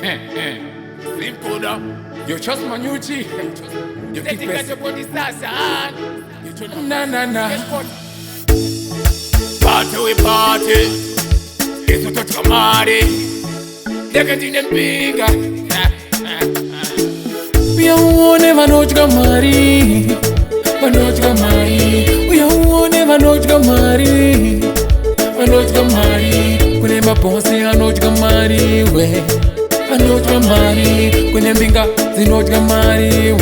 Simple now. You trust my new G. You They think that your body sasa. You don't know. Na. Party we party. Isso tô te amare. Dega de pinga. We are never know you got married. But know you got married. We are never know you got married. But know you got married. When my bossy, I know you got married. I know you got married. When binga, they know you got married.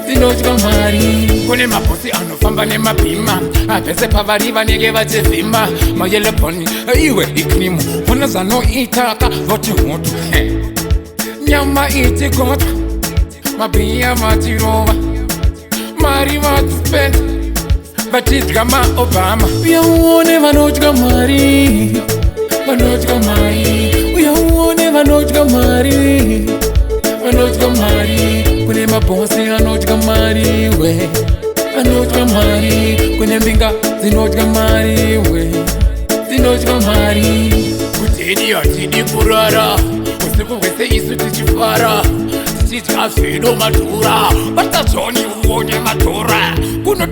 They know you got married. Kune maposi anofamba nemapima apese pavariva nege vachivhima mayeleponi iwe iknimu ona zanoitaka voti moto nyama itigota mabhiya matirova mari vatspenda vatidya maobama uyauone vanodya mari vanodya mari uyauone vanodya mari vanodya mari kune mabhosi anodya mari we anodya mari kune mbinga dzinodya mari we dzinodya mari kutini hatidi kurara usiku hwese isu tichifara tichidya zvedu madhura vatazoni uone madhura kuno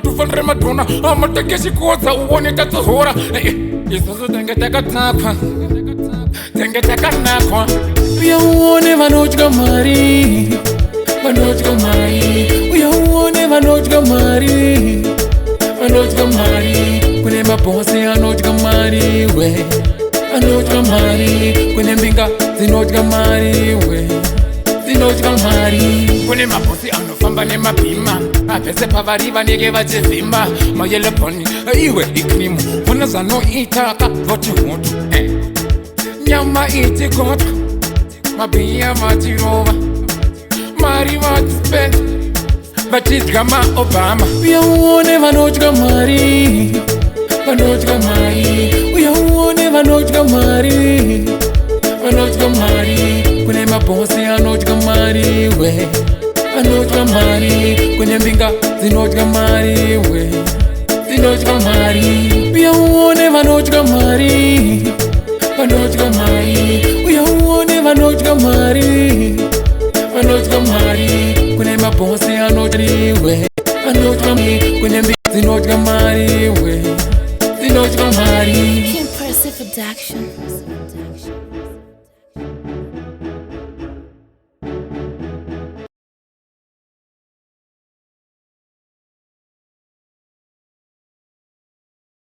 tufanire madhona amatekeshikodza uone tatsozora isusu tenge takatakwa tenge takanakwa uyauone vanodya mari vanodya mari uyauone vanodya mari vanodya mari kune mabhosi anodya mari we anodya mari kune mbinga dzinodya mari we dzinodya mari kune mabhosi anofamba nemabhima apese pavariva nege vachivhima mayeleponi iwe iknimu ona zanoitaka voti moto nyama itigota mabhiya matirova mari vatspenda vatidya maobama uyauone vanodya mari vanodya mari uyauone vanodya mari vanodya mari kune mabhosi anodya mari we anodya mari kune mbinga dzinodya mari we dzinodya mari uyauone vanodya mari vanodya mari uyauone vanodya mari vanodya mari kune mabhosi anodya we anodya mari kune mbinga dzinodya mari we dzinodya mari Percy production.